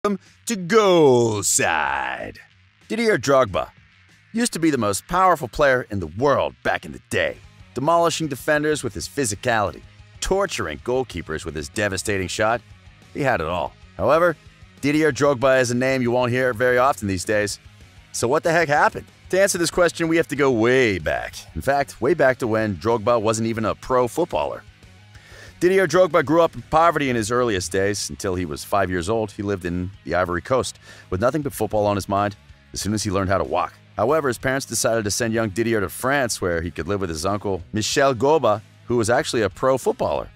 To Goalside. Didier Drogba used to be the most powerful player in the world back in the day, demolishing defenders with his physicality, torturing goalkeepers with his devastating shot. He had it all. However, Didier Drogba is a name you won't hear very often these days. So what the heck happened? To answer this question, we have to go way back. In fact, way back to when Drogba wasn't even a pro footballer. Didier Drogba grew up in poverty in his earliest days. Until he was 5 years old, he lived in the Ivory Coast with nothing but football on his mind as soon as he learned how to walk. However, his parents decided to send young Didier to France, where he could live with his uncle, Michel Goba, who was actually a pro footballer.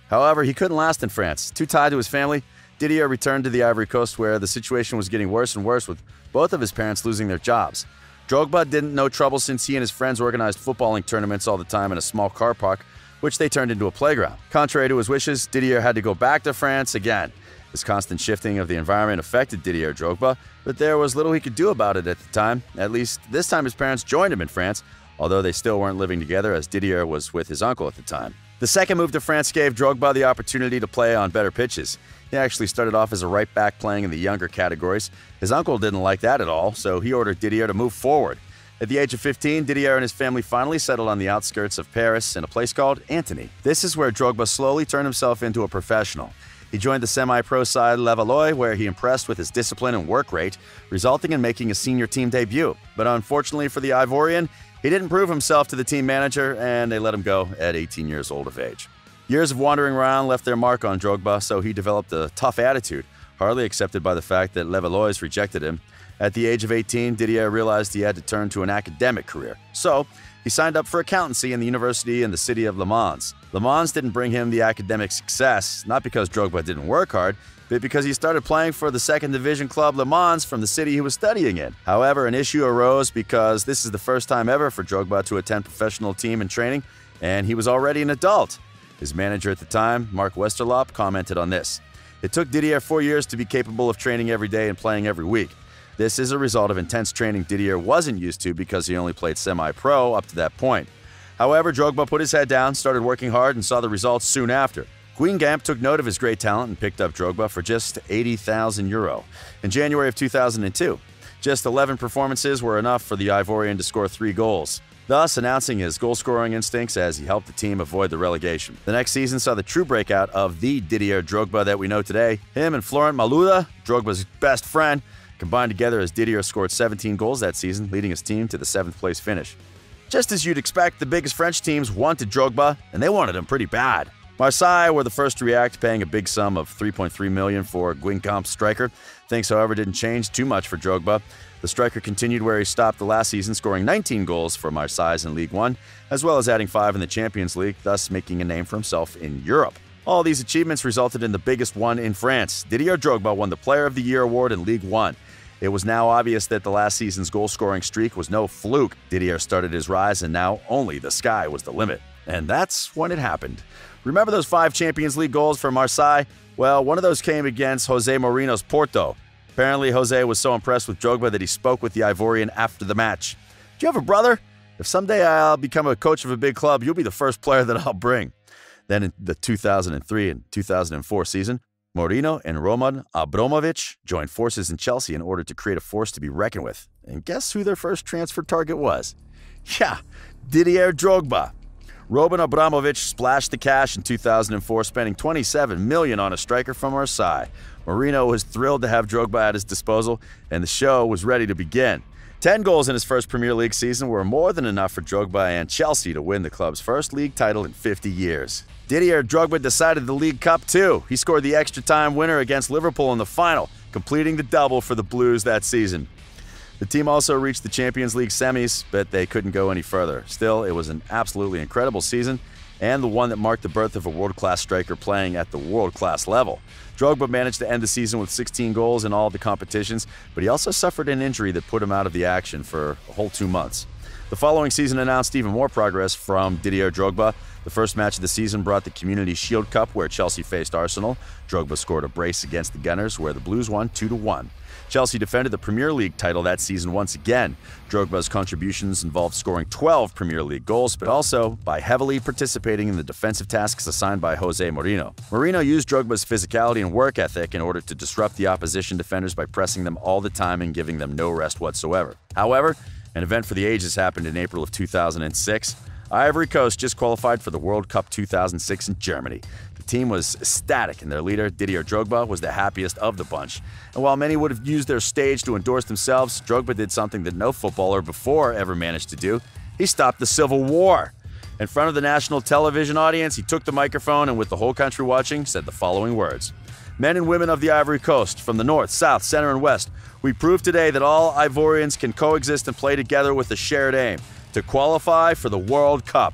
However, he couldn't last in France. Too tied to his family, Didier returned to the Ivory Coast, where the situation was getting worse and worse, with both of his parents losing their jobs. Drogba didn't know trouble since he and his friends organized footballing tournaments all the time in a small car park, which they turned into a playground. Contrary to his wishes, Didier had to go back to France again. This constant shifting of the environment affected Didier Drogba, but there was little he could do about it at the time. At least this time his parents joined him in France, although they still weren't living together as Didier was with his uncle at the time. The second move to France gave Drogba the opportunity to play on better pitches. He actually started off as a right back playing in the younger categories. His uncle didn't like that at all, so he ordered Didier to move forward. At the age of 15, Didier and his family finally settled on the outskirts of Paris in a place called Antony. This is where Drogba slowly turned himself into a professional. He joined the semi-pro side Le Valois, where he impressed with his discipline and work rate, resulting in making a senior team debut. But unfortunately for the Ivorian, he didn't prove himself to the team manager, and they let him go at 18 years old of age. Years of wandering around left their mark on Drogba, so he developed a tough attitude, hardly accepted by the fact that Le Valois rejected him. At the age of 18, Didier realized he had to turn to an academic career. So, he signed up for accountancy in the university in the city of Le Mans. Le Mans didn't bring him the academic success, not because Drogba didn't work hard, but because he started playing for the second division club Le Mans from the city he was studying in. However, an issue arose because this is the first time ever for Drogba to attend professional team and training, and he was already an adult. His manager at the time, Mark Westerlop, commented on this. It took Didier 4 years to be capable of training every day and playing every week. This is a result of intense training Didier wasn't used to because he only played semi-pro up to that point. However, Drogba put his head down, started working hard, and saw the results soon after. Guingamp took note of his great talent and picked up Drogba for just €80,000 in January of 2002. Just 11 performances were enough for the Ivorian to score 3 goals, thus announcing his goal-scoring instincts as he helped the team avoid the relegation. The next season saw the true breakout of the Didier Drogba that we know today. Him and Florent Malouda, Drogba's best friend, combined together as Didier scored 17 goals that season, leading his team to the 7th place finish. Just as you'd expect, the biggest French teams wanted Drogba, and they wanted him pretty bad. Marseille were the first to react, paying a big sum of $3.3 million for Guingamp's striker. Things, however, didn't change too much for Drogba. The striker continued where he stopped the last season, scoring 19 goals for Marseille in Ligue 1, as well as adding 5 in the Champions League, thus making a name for himself in Europe. All these achievements resulted in the biggest one in France. Didier Drogba won the Player of the Year award in Ligue 1. It was now obvious that the last season's goal-scoring streak was no fluke. Didier started his rise, and now only the sky was the limit. And that's when it happened. Remember those 5 Champions League goals for Marseille? Well, one of those came against Jose Mourinho's Porto. Apparently, Jose was so impressed with Drogba that he spoke with the Ivorian after the match. "Do you have a brother? If someday I'll become a coach of a big club, you'll be the first player that I'll bring." Then in the 2003 and 2004 season, Mourinho and Roman Abramovich joined forces in Chelsea in order to create a force to be reckoned with. And guess who their first transfer target was? Yeah, Didier Drogba. Roman Abramovich splashed the cash in 2004, spending $27 million on a striker from Marseille. Mourinho was thrilled to have Drogba at his disposal, and the show was ready to begin. 10 goals in his first Premier League season were more than enough for Drogba and Chelsea to win the club's first league title in 50 years. Didier Drogba decided the League Cup too. He scored the extra-time winner against Liverpool in the final, completing the double for the Blues that season. The team also reached the Champions League semis, but they couldn't go any further. Still, it was an absolutely incredible season, and the one that marked the birth of a world-class striker playing at the world-class level. Drogba managed to end the season with 16 goals in all the competitions, but he also suffered an injury that put him out of the action for a whole 2 months. The following season announced even more progress from Didier Drogba. The first match of the season brought the Community Shield Cup, where Chelsea faced Arsenal. Drogba scored a brace against the Gunners, where the Blues won 2-1. Chelsea defended the Premier League title that season once again. Drogba's contributions involved scoring 12 Premier League goals, but also by heavily participating in the defensive tasks assigned by Jose Mourinho. Mourinho used Drogba's physicality and work ethic in order to disrupt the opposition defenders by pressing them all the time and giving them no rest whatsoever. However, an event for the ages happened in April of 2006. Ivory Coast just qualified for the World Cup 2006 in Germany. The team was ecstatic, and their leader, Didier Drogba, was the happiest of the bunch. And while many would have used their stage to endorse themselves, Drogba did something that no footballer before ever managed to do. He stopped the Civil War. In front of the national television audience, he took the microphone and, with the whole country watching, said the following words. Men and women of the Ivory Coast, from the north, south, center, and west, we prove today that all Ivorians can coexist and play together with a shared aim, to qualify for the World Cup.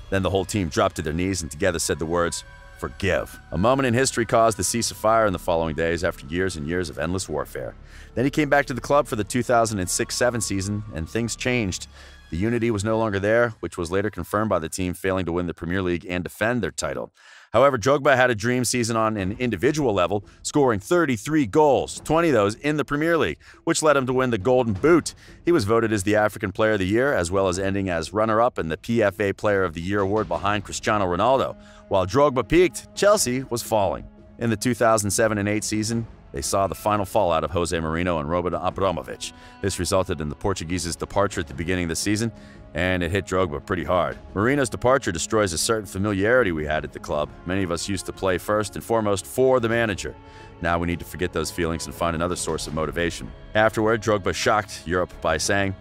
Then the whole team dropped to their knees and together said the words, forgive. A moment in history caused the ceasefire in the following days after years and years of endless warfare. Then he came back to the club for the 2006-07 season, and things changed. The unity was no longer there, which was later confirmed by the team failing to win the Premier League and defend their title. However, Drogba had a dream season on an individual level, scoring 33 goals, 20 of those in the Premier League, which led him to win the Golden Boot. He was voted as the African Player of the Year, as well as ending as runner-up in the PFA Player of the Year award behind Cristiano Ronaldo. While Drogba peaked, Chelsea was falling. In the 2007-08 season, they saw the final fallout of Jose Mourinho and Roman Abramovich. This resulted in the Portuguese's departure at the beginning of the season, and it hit Drogba pretty hard. Mourinho's departure destroys a certain familiarity we had at the club. Many of us used to play first and foremost for the manager. Now we need to forget those feelings and find another source of motivation. Afterward, Drogba shocked Europe by saying,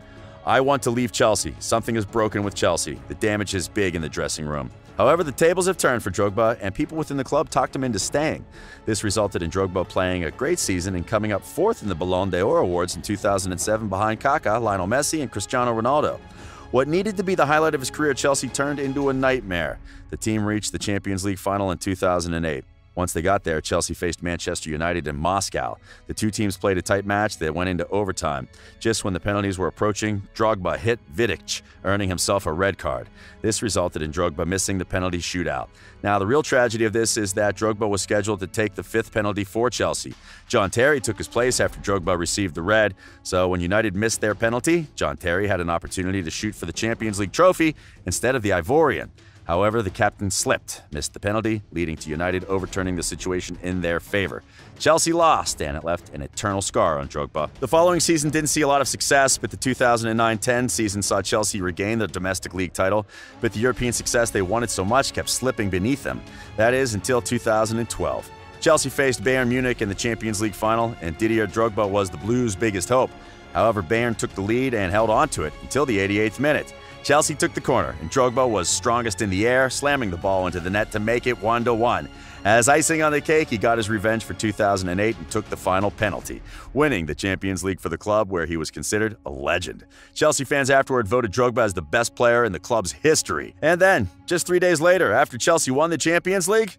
I want to leave Chelsea. Something is broken with Chelsea. The damage is big in the dressing room. However, the tables have turned for Drogba, and people within the club talked him into staying. This resulted in Drogba playing a great season and coming up fourth in the Ballon d'Or awards in 2007 behind Kaká, Lionel Messi, and Cristiano Ronaldo. What needed to be the highlight of his career at Chelsea turned into a nightmare. The team reached the Champions League final in 2008. Once they got there, Chelsea faced Manchester United in Moscow. The two teams played a tight match that went into overtime. Just when the penalties were approaching, Drogba hit Vidic, earning himself a red card. This resulted in Drogba missing the penalty shootout. Now, the real tragedy of this is that Drogba was scheduled to take the fifth penalty for Chelsea. John Terry took his place after Drogba received the red, so when United missed their penalty, John Terry had an opportunity to shoot for the Champions League trophy instead of the Ivorian. However, the captain slipped, missed the penalty, leading to United overturning the situation in their favor. Chelsea lost, and it left an eternal scar on Drogba. The following season didn't see a lot of success, but the 2009-10 season saw Chelsea regain the domestic league title, but the European success they wanted so much kept slipping beneath them. That is, until 2012. Chelsea faced Bayern Munich in the Champions League final, and Didier Drogba was the Blues' biggest hope. However, Bayern took the lead and held on to it until the 88th minute. Chelsea took the corner, and Drogba was strongest in the air, slamming the ball into the net to make it 1-1. As icing on the cake, he got his revenge for 2008 and took the final penalty, winning the Champions League for the club, where he was considered a legend. Chelsea fans afterward voted Drogba as the best player in the club's history. And then, just 3 days later, after Chelsea won the Champions League,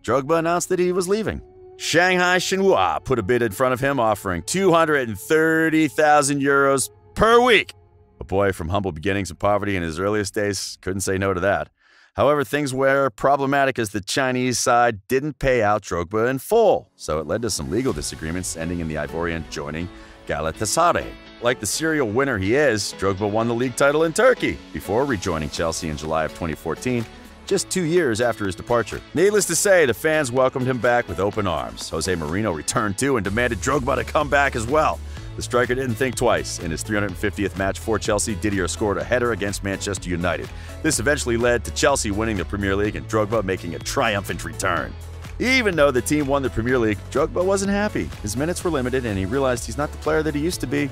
Drogba announced that he was leaving. Shanghai Shenhua put a bid in front of him, offering 230,000 euros per week. A boy from humble beginnings and poverty in his earliest days couldn't say no to that. However, things were problematic as the Chinese side didn't pay out Drogba in full, so it led to some legal disagreements, ending in the Ivorian joining Galatasaray. Like the serial winner he is, Drogba won the league title in Turkey before rejoining Chelsea in July of 2014, just 2 years after his departure. Needless to say, the fans welcomed him back with open arms. Jose Mourinho returned too and demanded Drogba to come back as well. The striker didn't think twice. In his 350th match for Chelsea, Didier scored a header against Manchester United. This eventually led to Chelsea winning the Premier League and Drogba making a triumphant return. Even though the team won the Premier League, Drogba wasn't happy. His minutes were limited and he realized he's not the player that he used to be.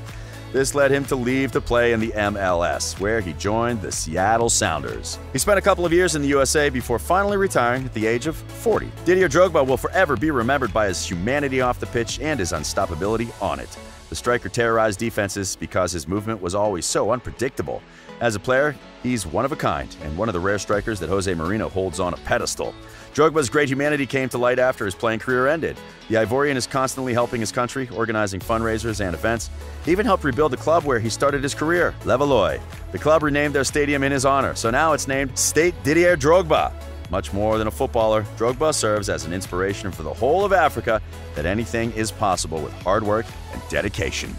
This led him to leave to play in the MLS, where he joined the Seattle Sounders. He spent a couple of years in the USA before finally retiring at the age of 40. Didier Drogba will forever be remembered by his humanity off the pitch and his unstoppability on it. The striker terrorized defenses because his movement was always so unpredictable. As a player, he's one of a kind and one of the rare strikers that Jose Mourinho holds on a pedestal. Drogba's great humanity came to light after his playing career ended. The Ivorian is constantly helping his country, organizing fundraisers and events. He even helped rebuild the club where he started his career, Levallois. The club renamed their stadium in his honor, so now it's named Stade Didier Drogba. Much more than a footballer, Drogba serves as an inspiration for the whole of Africa that anything is possible with hard work and dedication.